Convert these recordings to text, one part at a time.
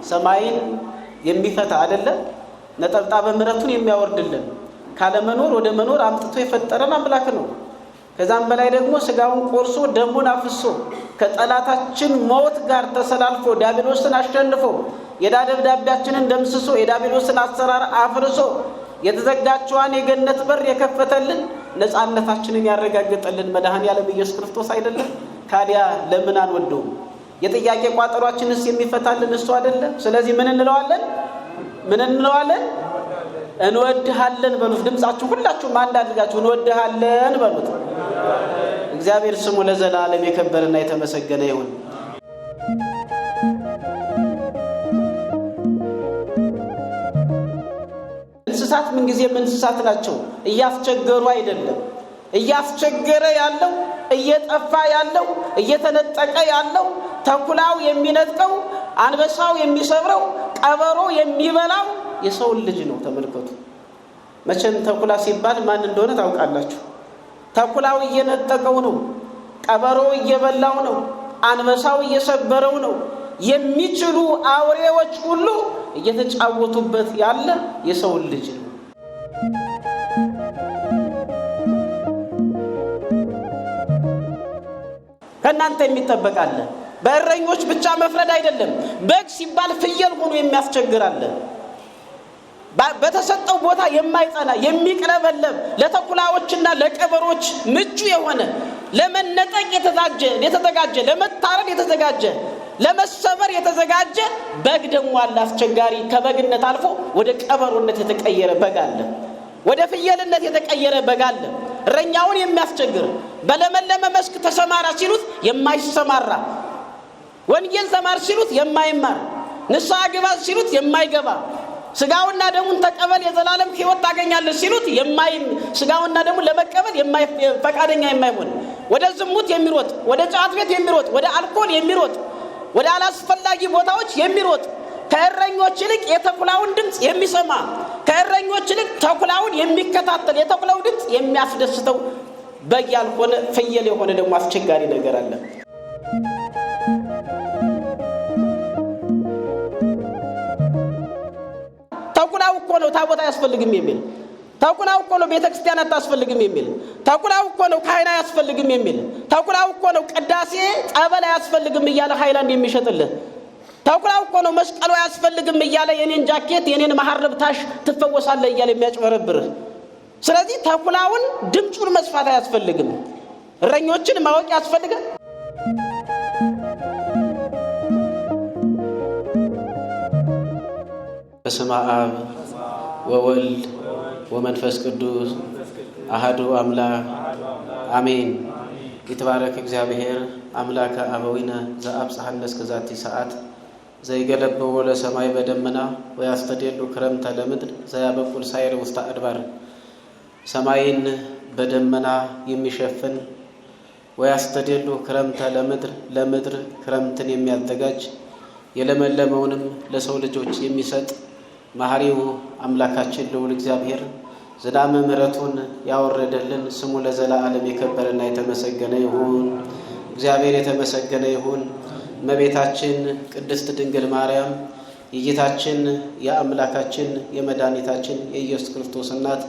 ሰማይን የሚፈታ አይደለም ነጠብጣበ ምሕረቱን የሚያወርድልን ካለመኖር ወደ መኖር አምጥቶ የፈጠረን አምላክ ነው። ከዛም በላይ ደግሞ ስጋውን ቆርሶ ደሙን አፍሶ ከጠላታችን ሞት ጋር ተሰላልፎ ዲያብሎስን አሸንፎ የዕዳ ደብዳቤያችንን ደምስሶ የዲያብሎስን አሰራር አፍርሶ የተዘጋችዋን የገነት በር የከፈተልን ነፃነታችንን ያረጋገጠልን መድኃኔዓለም ኢየሱስ ክርስቶስ አይደለም? ታዲያ ለምን አንወደውም? የጥያቄ ቋጠሯችንስ የሚፈታልን እሱ አይደለም? ስለዚህ ምን እንለዋለን? እንወድሃለን በሉት። ድምጻችሁ ሁላችሁም አንድ አድርጋችሁ እንወድሃለን በሉት። እግዚአብሔር ስሙ ለዘላለም የከበረና የተመሰገነ ይሁን። እንስሳት ምን ጊዜም እንስሳት ናቸው፣ እያስቸገሩ አይደለም። እያስቸገረ ያለው እየጠፋ ያለው እየተነጠቀ ያለው ተኩላው የሚነጥቀው አንበሳው የሚሰብረው ቀበሮ የሚበላው የሰው ልጅ ነው። ተመልከቱ። መቼም ተኩላ ሲባል ማን እንደሆነ ታውቃላችሁ። ተኩላው እየነጠቀው ነው፣ ቀበሮ እየበላው ነው፣ አንበሳው እየሰበረው ነው። የሚችሉ አውሬዎች ሁሉ እየተጫወቱበት ያለ የሰው ልጅ ነው። ከእናንተ የሚጠበቃለ በእረኞች ብቻ መፍረድ አይደለም። በግ ሲባል ፍየል ሆኖ የሚያስቸግራለ፣ በተሰጠው ቦታ የማይጸና የሚቅለበለብ፣ ለተኩላዎችና ለቀበሮች ምቹ የሆነ ለመነጠቅ የተዘጋጀ ለመታረድ የተዘጋጀ ለመሰበር የተዘጋጀ በግ ደግሞ አለ። አስቸጋሪ ከበግነት አልፎ ወደ ቀበሮነት የተቀየረ በግ አለ። ወደ ፍየልነት የተቀየረ በግ አለ። እረኛውን የሚያስቸግር በለመለመ መስክ ተሰማራ ሲሉት የማይሰማራ፣ ወንጌል ተማር ሲሉት የማይማር፣ ንስሐ ግባ ሲሉት የማይገባ፣ ስጋውና ደሙን ተቀበል የዘላለም ሕይወት ታገኛለህ ሲሉት ስጋውና ደሙን ለመቀበል ፈቃደኛ የማይሆን፣ ወደ ዝሙት የሚሮጥ፣ ወደ ጫት ቤት የሚሮጥ፣ ወደ አልኮል የሚሮጥ፣ ወደ አላስፈላጊ ቦታዎች የሚሮጥ፣ ከእረኞች ይልቅ የተኩላውን ድምፅ የሚሰማ፣ ከእረኞች ይልቅ ተኩላውን የሚከታተል፣ የተኩላው ድምፅ የሚያስደስተው በግ ያልሆነ ፍየል የሆነ ደግሞ አስቸጋሪ ነገር አለ። ተኩላው እኮ ነው ታቦት አያስፈልግም የሚል፣ ተኩላው እኮ ነው ቤተክርስቲያን አታስፈልግም የሚል፣ ተኩላው እኮ ነው ካህን አያስፈልግም የሚል፣ ተኩላው እኮ ነው ቅዳሴ ጸበል አያስፈልግም እያለ ሃይላንድ የሚሸጥልህ፣ ተኩላው እኮ ነው መስቀሉ አያስፈልግም እያለ የኔን ጃኬት የኔን መሐረብ ታሽ ትፈወሳለህ እያለ የሚያጭበረብርህ። ስለዚህ ተኩላውን ድምፁን መስፋት አያስፈልግም፣ እረኞችን ማወቅ ያስፈልጋል። በስመ አብ ወወልድ ወመንፈስ ቅዱስ አሐዱ አምላክ አሜን። ይትባረክ እግዚአብሔር አምላከ አበዊነ ዘአብጽሐነ እስከ ዛቲ ሰዓት ዘይገለብዎ ለሰማይ በደመና ወያስተዴሉ ክረምተ ለምድር ዘያበቁል ሳይር ውስተ አድባር። ሰማይን በደመና የሚሸፍን ወያስተዴሉ ክረምተ ለምድር ክረምትን የሚያዘጋጅ የለመለመውንም ለሰው ልጆች የሚሰጥ መሐሪው አምላካችን ልዑል እግዚአብሔር ዝናመ ምሕረቱን ያወረደልን ስሙ ለዘላለም የከበረና የተመሰገነ ይሁን። እግዚአብሔር የተመሰገነ ይሁን። እመቤታችን ቅድስት ድንግል ማርያም የጌታችን የአምላካችን የመድኃኒታችን የኢየሱስ ክርስቶስ እናት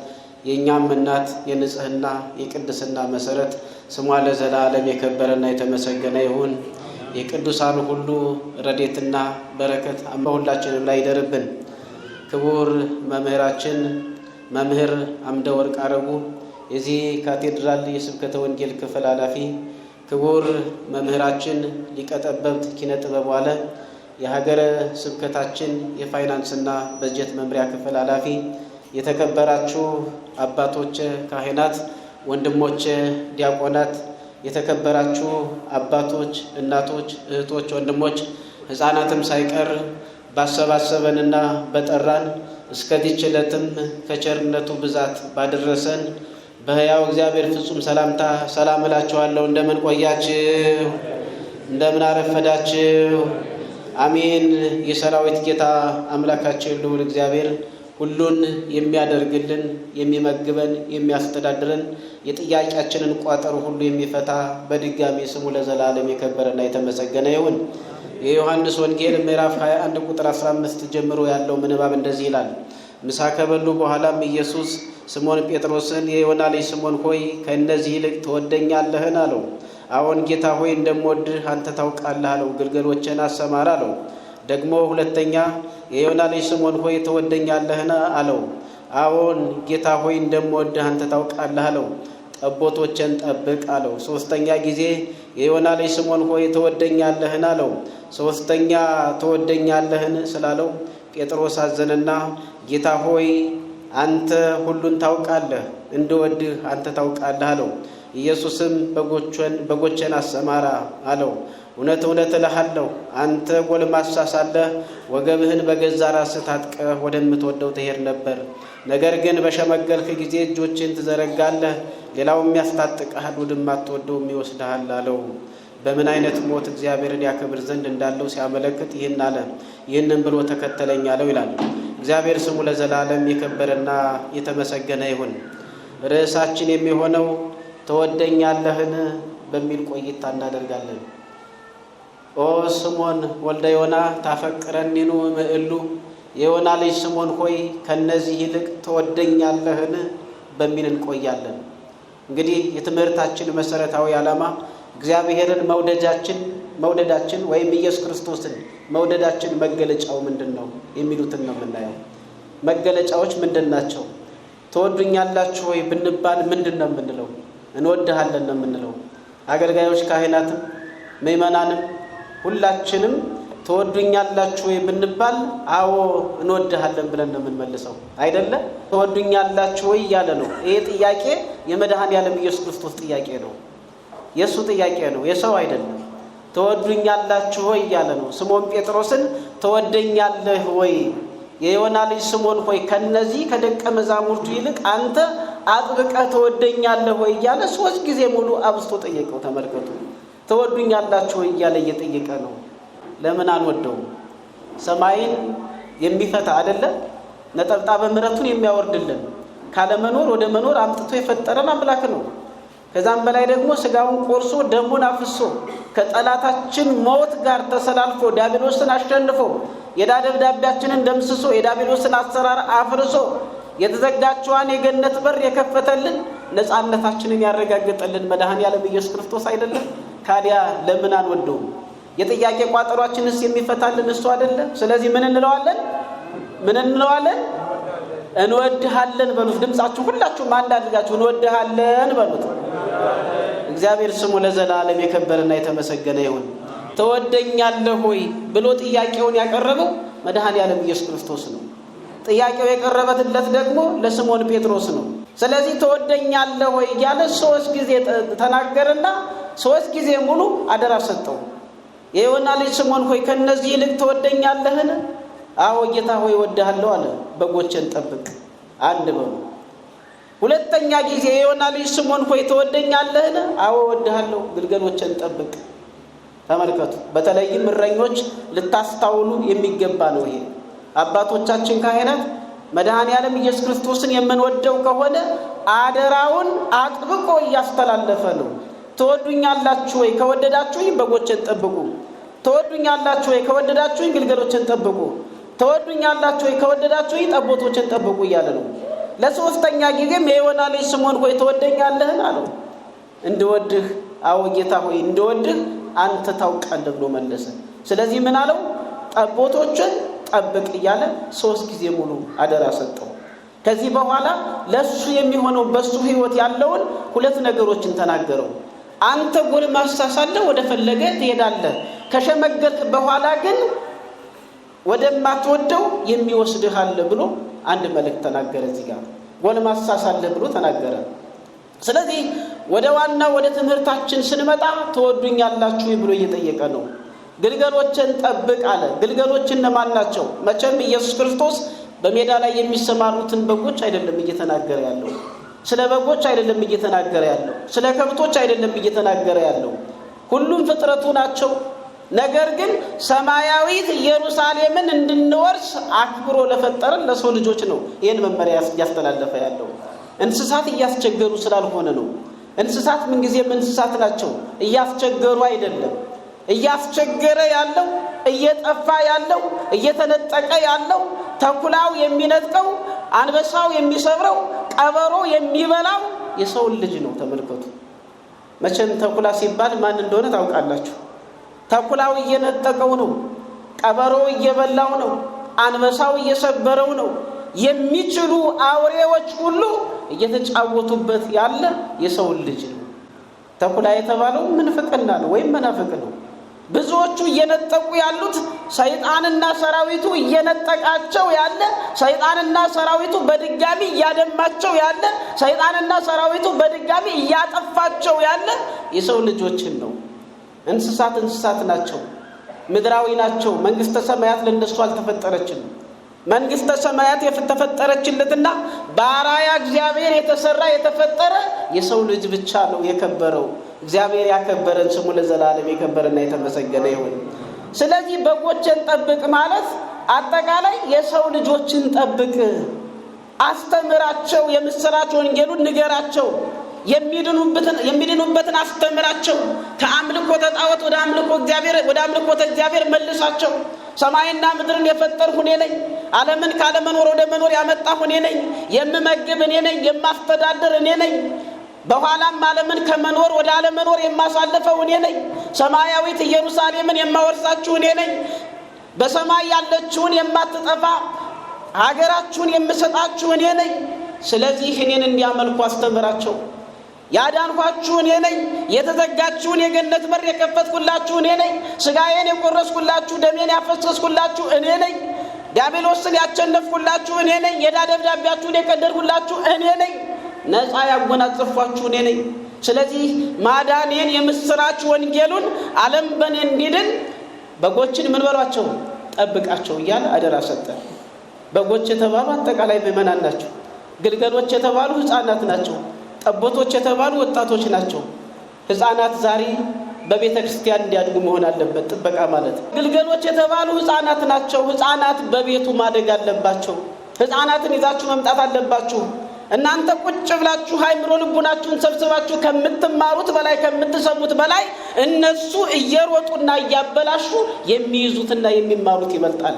የእኛም እናት የንጽህና የቅድስና መሰረት ስሟ ለዘላለም የከበረና የተመሰገነ ይሁን። የቅዱሳን ሁሉ ረድኤትና በረከት በሁላችንም ላይ ይደርብን። ክቡር መምህራችን መምህር አምደ ወርቅ አረጉ የዚህ ካቴድራል የስብከተ ወንጌል ክፍል ኃላፊ፣ ክቡር መምህራችን ሊቀ ጠበብት ኪነ ጥበብ ዋለ የሀገረ ስብከታችን የፋይናንስና በጀት መምሪያ ክፍል ኃላፊ፣ የተከበራችሁ አባቶች ካህናት፣ ወንድሞች ዲያቆናት፣ የተከበራችሁ አባቶች፣ እናቶች፣ እህቶች፣ ወንድሞች፣ ሕፃናትም ሳይቀር ባሰባሰበንና በጠራን እስከዚህች ዕለትም ከቸርነቱ ብዛት ባደረሰን በሕያው እግዚአብሔር ፍጹም ሰላምታ ሰላም እላችኋለሁ። እንደምን ቆያችሁ? እንደምን አረፈዳችሁ? አሜን። የሰራዊት ጌታ አምላካችን ልዑል እግዚአብሔር ሁሉን የሚያደርግልን የሚመግበን የሚያስተዳድረን የጥያቄያችንን ቋጠሮ ሁሉ የሚፈታ በድጋሚ ስሙ ለዘላለም የከበረና የተመሰገነ ይሁን። የዮሐንስ ወንጌል ምዕራፍ 21 ቁጥር 15 ጀምሮ ያለው ምንባብ እንደዚህ ይላል። ምሳ ከበሉ በኋላም ኢየሱስ ስምዖን ጴጥሮስን የዮና ልጅ ስምዖን ሆይ ከእነዚህ ይልቅ ትወደኛለህን አለው። አዎን ጌታ ሆይ እንደምወድህ አንተ ታውቃለህ አለው። ግልገሎቼን አሰማራ አለው። ደግሞ ሁለተኛ የዮና ልጅ ስምዖን ሆይ ትወደኛለህን አለው። አዎን ጌታ ሆይ እንደምወድህ አንተ ታውቃለህ አለው። ጠቦቶቼን ጠብቅ አለው። ሶስተኛ ጊዜ የዮና ልጅ ስምዖን ሆይ ትወደኛለህን አለው። ሶስተኛ ትወደኛለህን ስላለው ጴጥሮስ አዘነና ጌታ ሆይ አንተ ሁሉን ታውቃለህ፣ እንድወድህ አንተ ታውቃለህ አለው። ኢየሱስም በጎቼን አሰማራ አለው። እውነት እውነት እልሃለሁ አንተ ጎልማሳ ሳለህ ወገብህን በገዛ ራስህ ታጥቀህ ወደምትወደው ትሄድ ነበር። ነገር ግን በሸመገልክ ጊዜ እጆችን ትዘረጋለህ፣ ሌላውም ያስታጥቀሃል፣ ወደማትወደውም ይወስድሃል አለው። በምን አይነት ሞት እግዚአብሔርን ያከብር ዘንድ እንዳለው ሲያመለክት ይህን አለ። ይህንን ብሎ ተከተለኝ አለው ይላል። እግዚአብሔር ስሙ ለዘላለም የከበረና የተመሰገነ ይሁን። ርዕሳችን የሚሆነው ትወደኛለህን በሚል ቆይታ እናደርጋለን። ኦ ስምዖን ወልደ ዮና ታፈቅረኒኑ ምእሉ፣ የዮና ልጅ ስምዖን ሆይ ከነዚህ ይልቅ ትወደኛለህን በሚል እንቆያለን። እንግዲህ የትምህርታችን መሰረታዊ ዓላማ እግዚአብሔርን መውደዳችን ወይም ኢየሱስ ክርስቶስን መውደዳችን መገለጫው ምንድን ነው የሚሉትን ነው የምናየው። መገለጫዎች ምንድን ናቸው? ትወዱኛላችሁ ወይ ብንባል ምንድን ነው የምንለው? እንወድሃለን ነው የምንለው። አገልጋዮች፣ ካህናትም ምእመናንም ሁላችንም ትወዱኛላችሁ ወይ ብንባል አዎ እንወድሃለን ብለን ነው የምንመልሰው አይደለ? ትወዱኛላችሁ ወይ እያለ ነው። ይሄ ጥያቄ የመድኃኔዓለም ኢየሱስ ክርስቶስ ጥያቄ ነው። የእሱ ጥያቄ ነው፣ የሰው አይደለም። ትወዱኛላችሁ ወይ እያለ ነው። ስምዖን ጴጥሮስን ትወደኛለህ ወይ? የዮና ልጅ ስምዖን ሆይ ከነዚህ ከደቀ መዛሙርቱ ይልቅ አንተ አጥብቀህ ትወደኛለህ ወይ እያለ 3 ጊዜ ሙሉ አብስቶ ጠየቀው። ተመልከቱ፣ ትወዱኛላችሁ ወይ እያለ እየጠየቀ ነው። ለምን አንወደውም? ሰማይን የሚፈታ አይደለ? ነጠብጣበ ምሕረቱን የሚያወርድልን ካለመኖር ወደ መኖር አምጥቶ የፈጠረን አምላክ ነው። ከዛም በላይ ደግሞ ስጋውን ቆርሶ ደሙን አፍሶ ከጠላታችን ሞት ጋር ተሰላልፎ ዲያብሎስን አሸንፎ የዕዳ ደብዳቤያችንን ደምስሶ የዲያብሎስን አሰራር አፍርሶ የተዘጋችዋን የገነት በር የከፈተልን ነፃነታችንን ያረጋገጠልን መድኃኔዓለም ኢየሱስ ክርስቶስ አይደለም? ካዲያ ለምን አንወደውም? የጥያቄ ቋጠሯችንስ የሚፈታልን እሱ አይደለም? ስለዚህ ምን እንለዋለን? እንወድሃለን በሉት። ድምጻችሁ ሁላችሁም አንድ አድርጋችሁ እንወድሃለን በሉት። እግዚአብሔር ስሙ ለዘላለም የከበረና የተመሰገነ ይሁን። ትወደኛለህ ሆይ ብሎ ጥያቄውን ያቀረበው መድኃኔዓለም ኢየሱስ ክርስቶስ ነው። ጥያቄው የቀረበለት ደግሞ ለስምዖን ጴጥሮስ ነው። ስለዚህ ትወደኛለህ ሆይ እያለ 3 ጊዜ ተናገረና 3 ጊዜ ሙሉ አደራ ሰጠው። የዮና ልጅ ስምዖን ሆይ ከነዚህ ይልቅ ትወደኛለህን? አዎ ጌታ ሆይ እወድሃለሁ አለ። በጎቼን ጠብቅ አንድ በሉ። ሁለተኛ ጊዜ የዮና ልጅ ስምዖን ሆይ ትወደኛለህን? አዎ እወድሃለሁ፣ ግልገሎቼን ጠብቅ። ተመልከቱ፣ በተለይም እረኞች ልታስተውሉ የሚገባ ነው ይሄ። አባቶቻችን ካህናት መድኃኔዓለም ኢየሱስ ክርስቶስን የምንወደው ከሆነ አደራውን አጥብቆ እያስተላለፈ ነው። ትወዱኛላችሁ ወይ? ከወደዳችሁኝ በጎቼን ጠብቁ። ትወዱኛላችሁ ወይ? ከወደዳችሁኝ ግልገሎቼን ጠብቁ። ትወዱኛላችሁ ወይ? ከወደዳችሁኝ ጠቦቶቼን ጠብቁ እያለ ነው። ለሶስተኛ ጊዜም የዮና ልጅ ስምዖን ሆይ ትወደኛለህን አለው። እንድወድህ አዎ ጌታ ሆይ እንድወድህ አንተ ታውቃለህ ብሎ መለሰ። ስለዚህ ምን አለው? ጠቦቶችን ጠብቅ እያለ 3 ጊዜ ሙሉ አደራ ሰጠው። ከዚህ በኋላ ለሱ የሚሆነው በሱ ህይወት ያለውን 2 ነገሮችን ተናገረው። አንተ ጎልማሳ ሳለህ ወደ ፈለገ ትሄዳለህ፣ ከሸመገልክ በኋላ ግን ወደማትወደው የሚወስድህ አለ ብሎ አንድ መልእክት ተናገረ። እዚህ ጋር ጎልማሳ ሳለህ ብሎ ተናገረ። ስለዚህ ወደ ዋናው ወደ ትምህርታችን ስንመጣ ትወዱኛላችሁ ብሎ እየጠየቀ ነው። ግልገሎችን ጠብቅ አለ። ግልገሎች እነማን ናቸው? መቼም ኢየሱስ ክርስቶስ በሜዳ ላይ የሚሰማሩትን በጎች አይደለም እየተናገረ ያለው። ስለ በጎች አይደለም እየተናገረ ያለው። ስለ ከብቶች አይደለም እየተናገረ ያለው። ሁሉም ፍጥረቱ ናቸው። ነገር ግን ሰማያዊት ኢየሩሳሌምን እንድንወርስ አክብሮ ለፈጠረን ለሰው ልጆች ነው ይሄን መመሪያ ያስተላለፈ ያለው። እንስሳት እያስቸገሩ ስላልሆነ ነው። እንስሳት ምን ጊዜም እንስሳት ናቸው፣ እያስቸገሩ አይደለም። እያስቸገረ ያለው እየጠፋ ያለው እየተነጠቀ ያለው ተኩላው የሚነጥቀው አንበሳው የሚሰብረው ቀበሮ የሚበላው የሰው ልጅ ነው። ተመልከቱ። መቼም ተኩላ ሲባል ማን እንደሆነ ታውቃላችሁ። ተኩላው እየነጠቀው ነው፣ ቀበሮው እየበላው ነው፣ አንበሳው እየሰበረው ነው። የሚችሉ አውሬዎች ሁሉ እየተጫወቱበት ያለ የሰው ልጅ ነው። ተኩላ የተባለው ምንፍቅና ነው ወይም መናፍቅ ነው። ብዙዎቹ እየነጠቁ ያሉት ሰይጣንና ሰራዊቱ እየነጠቃቸው ያለ፣ ሰይጣንና ሰራዊቱ በድጋሚ እያደማቸው ያለ፣ ሰይጣንና ሰራዊቱ በድጋሚ እያጠፋቸው ያለ የሰው ልጆችን ነው። እንስሳት ናቸው፣ ምድራዊ ናቸው። መንግስተ ሰማያት ለነሱ አልተፈጠረችም። መንግስተ ሰማያት የተፈጠረችለትና በአርአያ እግዚአብሔር የተፈጠረ የሰው ልጅ ብቻ ነው የከበረው። እግዚአብሔር ያከበረን ስሙ ለዘላለም የከበረና የተመሰገነ ይሁን። ስለዚህ በጎችን ጠብቅ ማለት አጠቃላይ የሰው ልጆችን ጠብቅ፣ አስተምራቸው፣ የምስራች ወንጌሉን ንገራቸው፣ የሚድኑበትን አስተምራቸው፣ ከአምልኮተ ጣዖት ወደ አምልኮተ እግዚአብሔር መልሳቸው። ሰማይና ምድርን የፈጠርሁ እኔ ነኝ፣ ዓለምን ካለመኖር ወደ መኖር ያመጣሁ እኔ ነኝ፣ የምመግብ እኔ ነኝ፣ የማስተዳድር እኔ ነኝ፣ በኋላም ዓለምን ከመኖር ወደ አለመኖር የማሳልፈው እኔ ነኝ፣ ሰማያዊት ኢየሩሳሌምን የማወርሳችሁ እኔ ነኝ፣ በሰማይ ያለችውን የማትጠፋ ሀገራችሁን የምሰጣችሁ እኔ ነኝ። ስለዚህ እኔን እንዲያመልኩ አስተምራቸው። ያዳንኳችሁ እኔ ነኝ፣ የተዘጋችውን የገነት በር የከፈትኩላችሁ እኔ ነኝ፣ ስጋዬን የቆረስኩላችሁ ደሜን ያፈሰስኩላችሁ እኔ ነኝ፣ ዲያብሎስን ያቸነፍኩላችሁ እኔ ነኝ፣ የዕዳ ደብዳቤያችሁን የቀደድኩላችሁ እኔ ነኝ፣ ነፃ ያጎናጸፍኳችሁ እኔ ነኝ። ስለዚህ ማዳኔን የምስራች ወንጌሉን ዓለም በእኔ እንዲድን በጎችን ምን በሏቸው? ጠብቃቸው እያለ አደራ ሰጠ። በጎች የተባሉ አጠቃላይ ምእመናን ናቸው። ግልገሎች የተባሉ ሕፃናት ናቸው። ጠቦቶች የተባሉ ወጣቶች ናቸው። ሕፃናት ዛሬ በቤተ ክርስቲያን እንዲያድጉ መሆን አለበት ጥበቃ ማለት። ግልገሎች የተባሉ ሕፃናት ናቸው። ሕፃናት በቤቱ ማደግ አለባቸው። ሕፃናትን ይዛችሁ መምጣት አለባችሁ። እናንተ ቁጭ ብላችሁ አእምሮ ልቡናችሁን ሰብስባችሁ ከምትማሩት በላይ ከምትሰሙት በላይ እነሱ እየሮጡና እያበላሹ የሚይዙትና የሚማሩት ይበልጣል።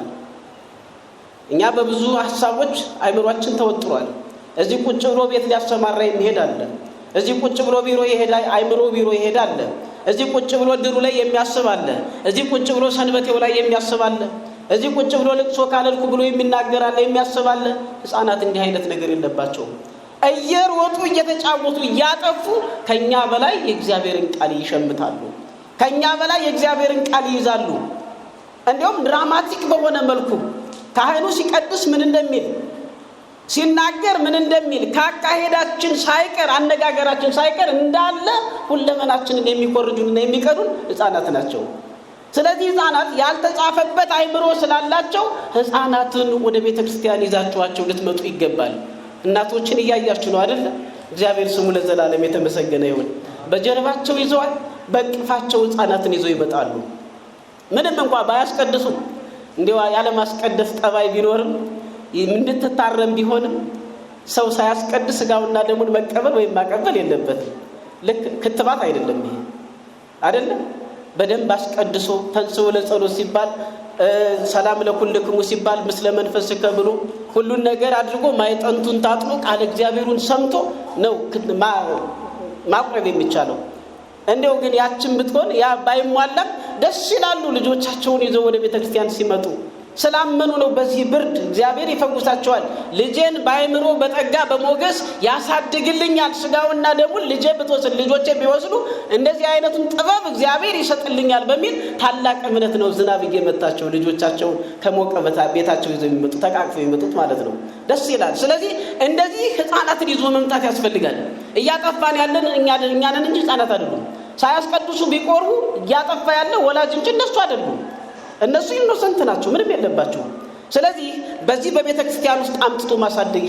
እኛ በብዙ ሐሳቦች አእምሮአችን ተወጥሯል። እዚህ ቁጭ ብሎ ቤት ሊያሰማራ የሚሄድ አለ። እዚህ ቁጭ ብሎ ቢሮ ይሄዳል፣ አእምሮ ቢሮ ይሄዳል። እዚህ ቁጭ ብሎ ድሩ ላይ የሚያስብ አለ። እዚህ ቁጭ ብሎ ሰንበቴው ላይ የሚያስብ አለ። እዚህ ቁጭ ብሎ ልቅሶ ካለልኩ ብሎ የሚናገር አለ፣ የሚያስብ አለ። ሕፃናት እንዲህ አይነት ነገር የለባቸውም። እየሮጡ እየተጫወቱ እያጠፉ ከኛ በላይ የእግዚአብሔርን ቃል ይሸምታሉ። ከኛ በላይ የእግዚአብሔርን ቃል ይይዛሉ። እንዲሁም ድራማቲክ በሆነ መልኩ ካህኑ ሲቀድስ ምን እንደሚል ሲናገር ምን እንደሚል ካካሄዳችን ሳይቀር አነጋገራችን ሳይቀር እንዳለ ሁለመናችንን የሚኮርጁንና የሚቀዱን ሕፃናት ናቸው። ስለዚህ ሕፃናት ያልተጻፈበት አእምሮ ስላላቸው ሕፃናትን ወደ ቤተ ክርስቲያን ይዛችኋቸው ልትመጡ ይገባል። እናቶችን እያያችሁ ነው አይደል? እግዚአብሔር ስሙ ለዘላለም የተመሰገነ ይሁን። በጀርባቸው ይዘዋል፣ በእቅፋቸው ሕፃናትን ይዘው ይመጣሉ። ምንም እንኳን ባያስቀድሱ እንዲሁ ያለ ማስቀደስ ጠባይ ቢኖርም እንድትታረም ቢሆንም ሰው ሳያስቀድስ ስጋውና ደሙን መቀበል ወይም ማቀበል የለበትም። ልክ ክትባት አይደለም ይሄ አይደለም። በደንብ አስቀድሶ ተንሥኡ ለጸሎት ሲባል ሰላም ለኩልክሙ ሲባል ምስለ መንፈስከ ብሎ ሁሉን ነገር አድርጎ ማይጠንቱን ታጥኖ ቃል እግዚአብሔሩን ሰምቶ ነው ማቅረብ የሚቻለው። እንደው ግን ያችን ብትሆን ያ ባይሟላም ደስ ይላሉ ልጆቻቸውን ይዘው ወደ ቤተ ክርስቲያን ሲመጡ ስላመኑ ነው። በዚህ ብርድ እግዚአብሔር ይፈውሳቸዋል። ልጄን በአእምሮ በጠጋ በሞገስ ያሳድግልኛል፣ ስጋውና ደሙን ልጆቼ ቢወስዱ እንደዚህ አይነቱን ጥበብ እግዚአብሔር ይሰጥልኛል በሚል ታላቅ እምነት ነው ዝናብ እየመታቸው ልጆቻቸውን ከሞቀ ቤታቸው ይዘው የሚመጡ ተቃቅፈው የሚመጡት ማለት ነው። ደስ ይላል። ስለዚህ እንደዚህ ሕፃናትን ይዞ መምጣት ያስፈልጋል። እያጠፋን ያለን እኛ ነን እንጂ ሕፃናት አይደሉም። ሳያስቀድሱ ቢቆርቡ እያጠፋ ያለ ወላጅ እንጂ እነሱ አይደሉም። እነሱ ኢኖሰንት ናቸው፣ ምንም የለባቸውም። ስለዚህ በዚህ በቤተ ክርስቲያን ውስጥ አምጥቶ ማሳደግ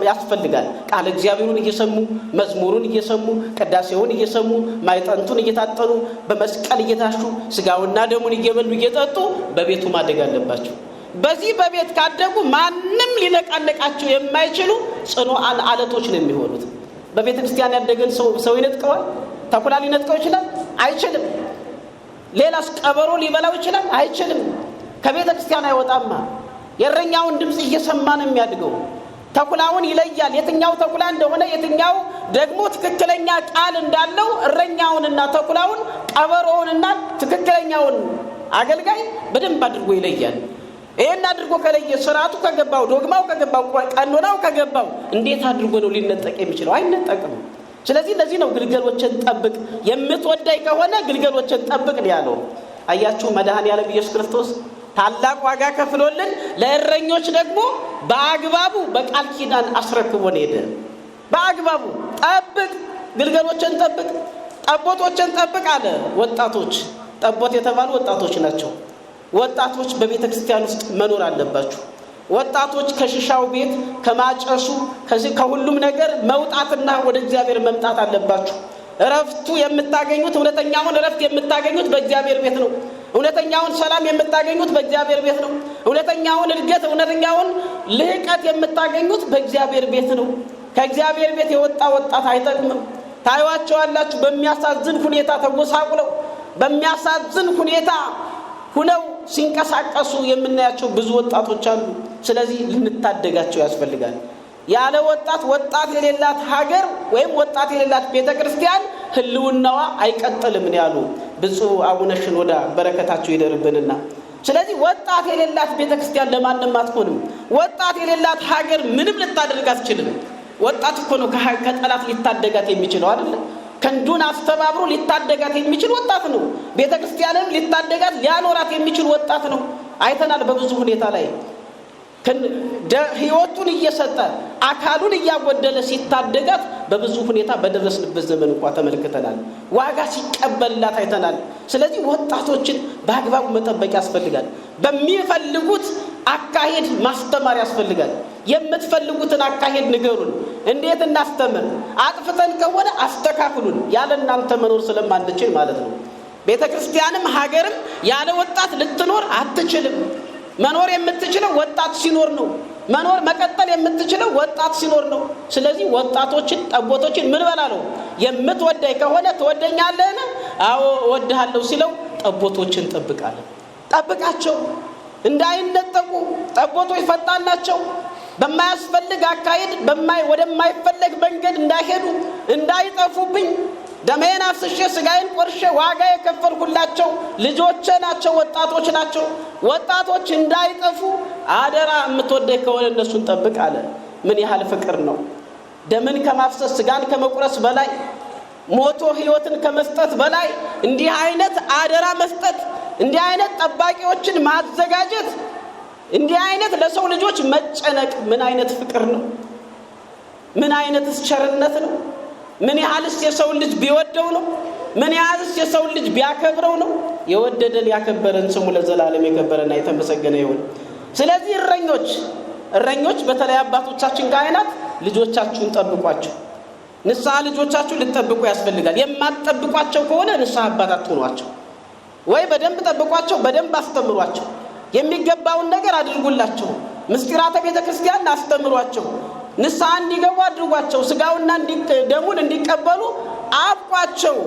ያስፈልጋል። ቃል እግዚአብሔርን እየሰሙ መዝሙሩን እየሰሙ ቅዳሴውን እየሰሙ ማይጠንቱን እየታጠኑ በመስቀል እየታሹ ስጋውና ደሙን እየበሉ እየጠጡ በቤቱ ማደግ አለባቸው። በዚህ በቤት ካደጉ ማንም ሊነቃነቃቸው የማይችሉ ጽኑዓን አለቶች ነው የሚሆኑት። በቤተ ክርስቲያን ያደገን ሰው ይነጥቀዋል? ተኩላ ሊነጥቀው ይችላል? አይችልም። ሌላስ ቀበሮ ሊበላው ይችላል? አይችልም። ከቤተ ክርስቲያን አይወጣማ። የእረኛውን ድምጽ እየሰማ ነው የሚያድገው። ተኩላውን ይለያል፣ የትኛው ተኩላ እንደሆነ የትኛው ደግሞ ትክክለኛ ቃል እንዳለው እረኛውንና ተኩላውን ቀበሮውንና ትክክለኛውን አገልጋይ በደንብ አድርጎ ይለያል። ይሄን አድርጎ ከለየ ስርዓቱ ከገባው ዶግማው ከገባው ቀኖናው ከገባው እንዴት አድርጎ ነው ሊነጠቅ የሚችለው? አይነጠቅም። ስለዚህ ለዚህ ነው ግልገሎችን ጠብቅ፣ የምትወደኝ ከሆነ ግልገሎችን ጠብቅ ያለው። አያችሁ መድኃኔዓለም ኢየሱስ ክርስቶስ ታላቅ ዋጋ ከፍሎልን ለእረኞች ደግሞ በአግባቡ በቃል ኪዳን አስረክቦን ሄደ። በአግባቡ ጠብቅ፣ ግልገሎችን ጠብቅ፣ ጠቦቶችን ጠብቅ አለ። ወጣቶች ጠቦት የተባሉ ወጣቶች ናቸው። ወጣቶች በቤተ ክርስቲያን ውስጥ መኖር አለባችሁ። ወጣቶች ከሽሻው ቤት ከማጨሱ ከሁሉም ነገር መውጣትና ወደ እግዚአብሔር መምጣት አለባችሁ። እረፍቱ የምታገኙት እውነተኛውን እረፍት የምታገኙት በእግዚአብሔር ቤት ነው። እውነተኛውን ሰላም የምታገኙት በእግዚአብሔር ቤት ነው። እውነተኛውን እድገት እውነተኛውን ልህቀት የምታገኙት በእግዚአብሔር ቤት ነው። ከእግዚአብሔር ቤት የወጣ ወጣት አይጠቅምም። ታዩዋቸዋላችሁ በሚያሳዝን ሁኔታ ተጎሳቁለው በሚያሳዝን ሁኔታ ሁነው ሲንቀሳቀሱ የምናያቸው ብዙ ወጣቶች አሉ። ስለዚህ ልንታደጋቸው ያስፈልጋል። ያለ ወጣት የሌላት ሀገር ወይም ወጣት የሌላት ቤተክርስቲያን ህልውናዋ አይቀጥልም ያሉ ብፁዕ አቡነ ሽኖዳ በረከታቸው ይደርብንና፣ ስለዚህ ወጣት የሌላት ቤተክርስቲያን ለማንም አትሆንም። ወጣት የሌላት ሀገር ምንም ልታደርግ አትችልም። ወጣት እኮ ነው ከጠላት ሊታደጋት የሚችለው አይደል? ክንዱን አስተባብሮ ሊታደጋት የሚችል ወጣት ነው። ቤተክርስቲያንን ሊታደጋት ሊያኖራት የሚችል ወጣት ነው። አይተናል በብዙ ሁኔታ ላይ ህይወቱን እየሰጠ አካሉን እያጎደለ ሲታደጋት በብዙ ሁኔታ በደረስንበት ዘመን እንኳን ተመልክተናል። ዋጋ ሲቀበልላት አይተናል። ስለዚህ ወጣቶችን በአግባቡ መጠበቅ ያስፈልጋል። በሚፈልጉት አካሄድ ማስተማር ያስፈልጋል። የምትፈልጉትን አካሄድ ንገሩን፣ እንዴት እናስተምር፣ አጥፍተን ከሆነ አስተካክሉን። ያለ እናንተ መኖር ስለማንችል ማለት ነው። ቤተክርስቲያንም ሀገርም ያለ ወጣት ልትኖር አትችልም። መኖር የምትችለው ወጣት ሲኖር ነው። መቀጠል የምትችለው ወጣት ሲኖር ነው። ስለዚህ ወጣቶችን ጠቦቶችን ምን በላለው? የምትወደኝ ከሆነ ትወደኛለህን? አዎ እወድሃለሁ ሲለው ጠቦቶችን ጠብቃቸው እንዳይነጠቁ። ጠቦቶች ፈጣን ናቸው። በማያስፈልግ አካሄድ ወደማይፈልግ መንገድ እንዳይሄዱ እንዳይጠፉብኝ ደሜን አፍስሼ ስጋዬን ቆርሼ ዋጋ የከፈልኩላቸው ልጆቼ ናቸው፣ ወጣቶች ናቸው። ወጣቶች እንዳይጠፉ አደራ የምትወደኝ ከሆነ እነሱን ጠብቅ አለ። ምን ያህል ፍቅር ነው! ደምን ከማፍሰስ ስጋን ከመቁረስ በላይ ሞቶ ህይወትን ከመስጠት በላይ እንዲህ አይነት አደራ መስጠት፣ እንዲህ አይነት ጠባቂዎችን ማዘጋጀት፣ እንዲህ አይነት ለሰው ልጆች መጨነቅ ምን አይነት ፍቅር ነው! ምን አይነት ቸርነት ነው! ምን ያህልስ የሰው ልጅ ቢወደው ነው! ምን ያህልስ የሰው ልጅ ቢያከብረው ነው! የወደደን ያከበረን ስሙ ለዘላለም የከበረና የተመሰገነ ይሁን። ስለዚህ እረኞች በተለይ አባቶቻችን ካህናት ልጆቻችሁን ጠብቋቸው። ንስሐ ልጆቻችሁን ልትጠብቁ ያስፈልጋል። የማትጠብቋቸው ከሆነ ንስሐ አባት አትሆኗቸው። ወይ በደንብ ጠብቋቸው፣ በደንብ አስተምሯቸው፣ የሚገባውን ነገር አድርጉላቸው፣ ምስጢራተ ቤተክርስቲያን አስተምሯቸው፣ ንስሐ እንዲገቡ አድርጓቸው፣ ስጋውና ደሙን እንዲቀበሉ አብቋቸው።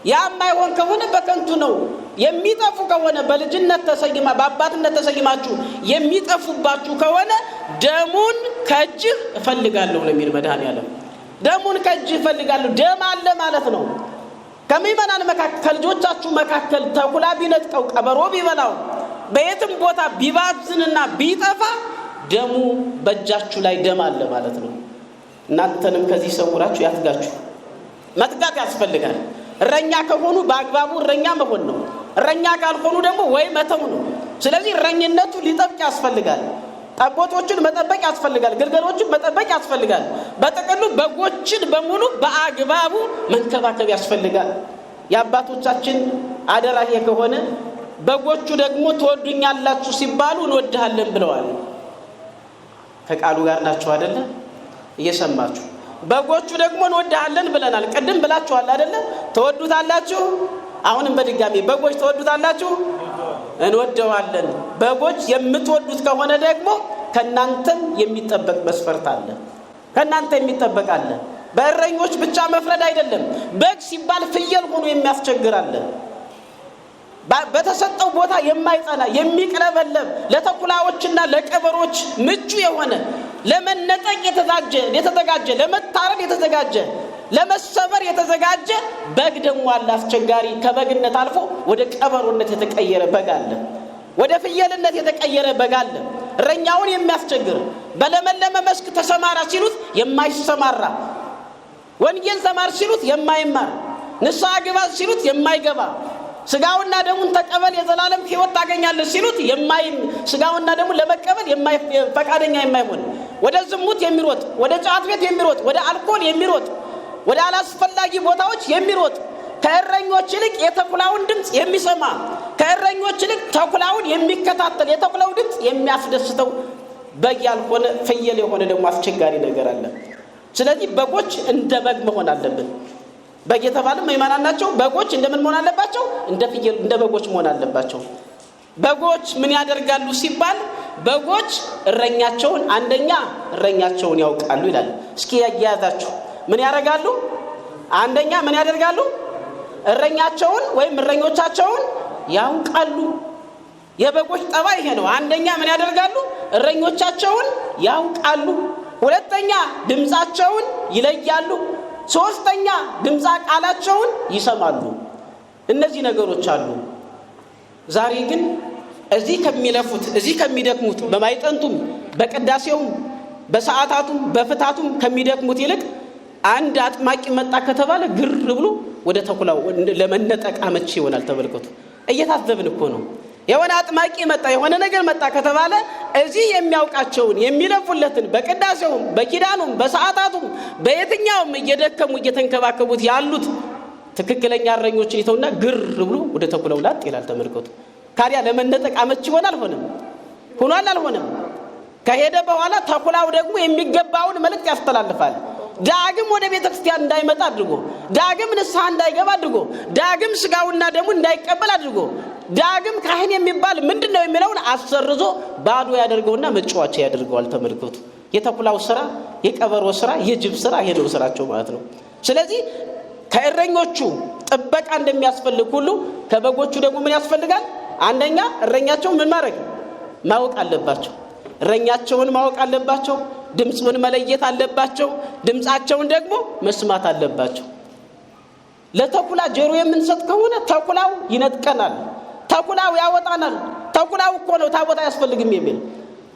ያማይሆን ከሆነ በከንቱ ነው። የሚጠፉ ከሆነ በልጅነት በአባትነት ተሰይማችሁ የሚጠፉባችሁ ከሆነ ደሙን ከእጅህ እፈልጋለሁ ነው የሚል መድኃኔዓለም። ደሙን ከእጅህ እፈልጋለሁ፣ ደም አለ ማለት ነው። ከምእመናን መካከል ከልጆቻችሁ መካከል ተኩላ ቢነጥቀው ቀበሮ ቢበላው በየትም ቦታ ቢባዝንና ቢጠፋ ደሙ በእጃችሁ ላይ ደም አለ ማለት ነው። እናንተንም ከዚህ ሰውራችሁ ያትጋችሁ መትጋት ያስፈልጋል። እረኛ ከሆኑ በአግባቡ እረኛ መሆን ነው። እረኛ ካልሆኑ ደግሞ ወይ መተው ነው። ስለዚህ እረኝነቱ ሊጠብቅ ያስፈልጋል። ጠቦቶችን መጠበቅ ያስፈልጋል። ግልገሎችን መጠበቅ ያስፈልጋል። በጥቅሉ በጎችን በሙሉ በአግባቡ መንከባከብ ያስፈልጋል። የአባቶቻችን አደራ ከሆነ በጎቹ ደግሞ ተወዱኛላችሁ ሲባሉ እንወድሃለን ብለዋል። ከቃሉ ጋር ናችሁ አይደለ? እየሰማችሁ በጎቹ ደግሞ እንወድሃለን ብለናል። ቀደም ብላችኋል አይደለ? ተወዱታላችሁ። አሁንም በድጋሚ በጎች ተወዱታላችሁ፣ እንወደዋለን። በጎች የምትወዱት ከሆነ ደግሞ ከናንተም የሚጠበቅ መስፈርት አለ። ከናንተ የሚጠበቅ አለ። በእረኞች ብቻ መፍረድ አይደለም። በግ ሲባል ፍየል ሆኖ የሚያስቸግራል። በተሰጠው ቦታ የማይጸና የሚቅለበለብ ለተኩላዎችና ለቀበሮች ምቹ የሆነ ለመነጠቅ የተዘጋጀ ለመታረድ የተዘጋጀ ለመሰበር የተዘጋጀ በግ ደግሞ አለ። አስቸጋሪ ከበግነት አልፎ ወደ ቀበሮነት የተቀየረ በግ አለ። ወደ ፍየልነት የተቀየረ በግ አለ። እረኛውን የሚያስቸግር በለመለመ መስክ ተሰማራ ሲሉት የማይሰማራ፣ ወንጌል ተማር ሲሉት የማይማር፣ ንስሐ ግባ ሲሉት የማይገባ፣ ስጋውና ደሙን ተቀበል የዘላለም ሕይወት ታገኛለህ ሲሉት ስጋውና ደሙን ለመቀበል ፈቃደኛ የማይሆን፣ ወደ ዝሙት የሚሮጥ፣ ወደ ጫት ቤት የሚሮጥ፣ ወደ አልኮል የሚሮጥ፣ ወደ አላስፈላጊ ቦታዎች የሚሮጥ፣ ከእረኞች ይልቅ የተኩላውን ድምጽ የሚሰማ፣ ከእረኞች ይልቅ ተኩላውን የሚከታተል፣ የተኩላው ድምጽ የሚያስደስተው በግ ያልሆነ ፍየል የሆነ ደግሞ አስቸጋሪ ነገር አለ። ስለዚህ በጎች እንደ በግ መሆን አለብን። በግ የተባለ ምእመናን ናቸው። በጎች እንደምን መሆን አለባቸው? እንደ ፍየል እንደ በጎች መሆን አለባቸው። በጎች ምን ያደርጋሉ ሲባል በጎች እረኛቸውን አንደኛ እረኛቸውን ያውቃሉ ይላል። እስኪ ያያዛችሁ ምን ያደርጋሉ? አንደኛ ምን ያደርጋሉ? እረኛቸውን ወይም እረኞቻቸውን ያውቃሉ። የበጎች ጠባይ ይሄ ነው። አንደኛ ምን ያደርጋሉ? እረኞቻቸውን ያውቃሉ። ሁለተኛ ድምጻቸውን ይለያሉ። ሶስተኛ ድምጻ ቃላቸውን ይሰማሉ። እነዚህ ነገሮች አሉ። ዛሬ ግን እዚህ ከሚለፉት እዚህ ከሚደክሙት በማይጠንቱም በቅዳሴውም በሰዓታቱም በፍታቱም ከሚደክሙት ይልቅ አንድ አጥማቂ መጣ ከተባለ ግር ብሎ ወደ ተኩላው ለመነጠቅ አመቺ ይሆናል። ተመልከቱ፣ እየታዘብን እኮ ነው። የሆነ አጥማቂ መጣ የሆነ ነገር መጣ ከተባለ እዚህ የሚያውቃቸውን የሚለፉለትን በቅዳሴውም በኪዳኑም በሰዓታቱም በየትኛውም እየደከሙ እየተንከባከቡት ያሉት ትክክለኛ እረኞችን ይተውና ግር ብሎ ወደ ተኩላው ላጥ ይላል። ተመልከቱ። ታዲያ ለመነጠቅ አመቺ ይሆናል? ሆኗል? አልሆነም? ከሄደ በኋላ ተኩላው ደግሞ የሚገባውን መልእክት ያስተላልፋል። ዳግም ወደ ቤተክርስቲያን እንዳይመጣ አድርጎ፣ ዳግም ንስሐ እንዳይገባ አድርጎ፣ ዳግም ስጋውና ደሙ እንዳይቀበል አድርጎ፣ ዳግም ካህን የሚባል ምንድነው የሚለውን አሰርዞ ባዶ ያደርገውና መጫወቻ ያደርገዋል። ተመልከቱ። የተኩላው ስራ፣ የቀበሮ ስራ፣ የጅብ ስራ ይሄ ነው ስራቸው ማለት ነው። ስለዚህ ከእረኞቹ ጥበቃ እንደሚያስፈልግ ሁሉ ከበጎቹ ደግሞ ምን ያስፈልጋል? አንደኛ እረኛቸውን ምን ማወቅ አለባቸው። እረኛቸውን ማወቅ አለባቸው። ድምጹን መለየት አለባቸው። ድምጻቸውን ደግሞ መስማት አለባቸው። ለተኩላ ጆሮ የምንሰጥ ከሆነ ተኩላው ይነጥቀናል፣ ተኩላው ያወጣናል። ተኩላው እኮ ነው ታቦት አያስፈልግም የሚል፣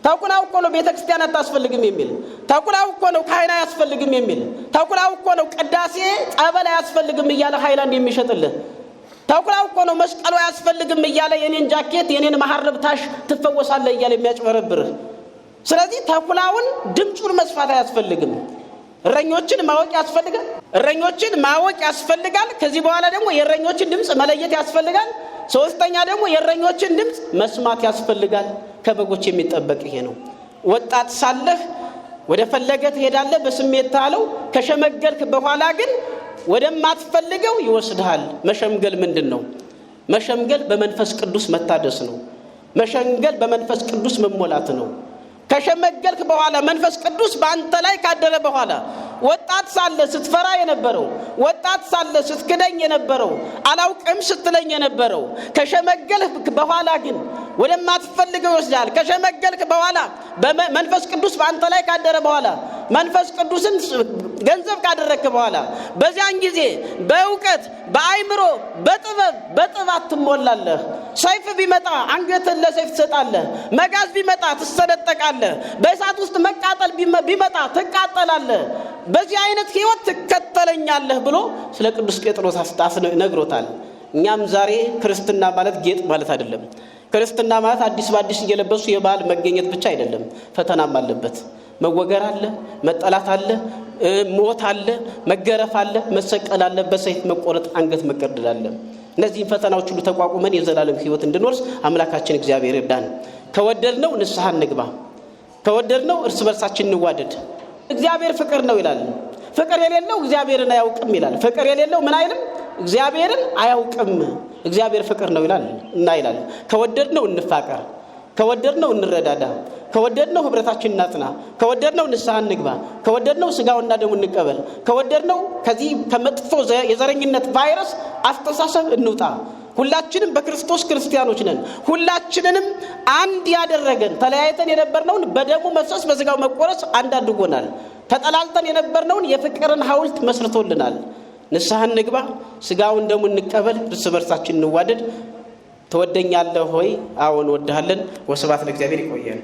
ተኩላው እኮ ነው ቤተክርስቲያን አታስፈልግም የሚል፣ ተኩላው እኮ ነው ካህን አያስፈልግም የሚል፣ ተኩላው እኮ ነው ቅዳሴ ጸበል አያስፈልግም እያለ ሃይላንድ የሚሸጥልህ፣ ተኩላው እኮ ነው መስቀሉ አያስፈልግም እያለ የኔን ጃኬት የኔን መሐረብ ታሽ ትፈወሳለህ እያለ የሚያጭበረብርህ። ስለዚህ ተኩላውን ድምጹን መስፋት አያስፈልግም። እረኞችን ማወቅ ያስፈልጋል። እረኞችን ማወቅ ያስፈልጋል። ከዚህ በኋላ ደግሞ የእረኞችን ድምጽ መለየት ያስፈልጋል። ሶስተኛ ደግሞ የእረኞችን ድምጽ መስማት ያስፈልጋል። ከበጎች የሚጠበቅ ይሄ ነው። ወጣት ሳለህ ወደ ፈለገ ትሄዳለህ በስሜት ታለው። ከሸመገልክ በኋላ ግን ወደማትፈልገው ይወስድሃል። መሸምገል ምንድነው? መሸምገል በመንፈስ ቅዱስ መታደስ ነው። መሸምገል በመንፈስ ቅዱስ መሞላት ነው። ከሸመገልክ በኋላ መንፈስ ቅዱስ በአንተ ላይ ካደረ በኋላ ወጣት ሳለ ስትፈራ የነበረው፣ ወጣት ሳለ ስትክደኝ የነበረው፣ አላውቅም ስትለኝ የነበረው ከሸመገልክ በኋላ ግን ወደማትፈልገው ይወስዳል። ከሸመገልክ በኋላ መንፈስ ቅዱስ በአንተ ላይ ካደረ በኋላ መንፈስ ቅዱስን ገንዘብ ካደረክ በኋላ በዚያን ጊዜ በእውቀት በአይምሮ በጥበብ ትሞላለህ። ሰይፍ ቢመጣ አንገትን ለሰይፍ ትሰጣለህ። መጋዝ ቢመጣ ትሰነጠቃለህ። በእሳት ውስጥ መቃጠል ቢመጣ ትቃጠላለህ። በዚህ አይነት ህይወት ትከተለኛለህ ብሎ ስለ ቅዱስ ጴጥሮስ ነግሮታል። እኛም ዛሬ ክርስትና ማለት ጌጥ ማለት አይደለም። ክርስትና ማለት አዲስ በአዲስ እየለበሱ የባህል መገኘት ብቻ አይደለም። ፈተናም አለበት። መወገር አለ፣ መጠላት አለ፣ ሞት አለ፣ መገረፍ አለ፣ መሰቀል አለ፣ በሰይፍ መቆረጥ፣ አንገት መቀደድ አለ። እነዚህን ፈተናዎች ሁሉ ተቋቁመን የዘላለም ሕይወት እንድንወርስ አምላካችን እግዚአብሔር ይርዳን። ከወደድነው ንስሐ እንግባ፣ ከወደድነው እርስ በርሳችን እንዋደድ። እግዚአብሔር ፍቅር ነው ይላል። ፍቅር የሌለው እግዚአብሔርን አያውቅም ይላል። ፍቅር የሌለው ምን አይልም? እግዚአብሔርን አያውቅም። እግዚአብሔር ፍቅር ነው ይላል። ከወደድነው እንፋቀር፣ ከወደድነው እንረዳዳ፣ ከወደድነው ህብረታችን እናጽና፣ ከወደድነው ንስሐ እንግባ፣ ከወደድነው ስጋውና ደሙ እንቀበል፣ ከወደድነው ከዚህ ከመጥፎ የዘረኝነት ቫይረስ አስተሳሰብ እንውጣ። ሁላችንም በክርስቶስ ክርስቲያኖች ነን። ሁላችንንም አንድ ያደረገን ተለያይተን የነበርነውን በደሙ መፍሰስ በስጋው መቆረስ አንድ አድርጎናል። ተጠላልተን የነበርነውን የፍቅርን ሐውልት መስርቶልናል። ንስሐ እንግባ፣ ስጋውን ደሙ እንቀበል፣ እርስ በርሳችን እንዋደድ። ተወደኛለህ ሆይ? አዎን ወድሃለን። ወስብሐት ለእግዚአብሔር። ይቆያል።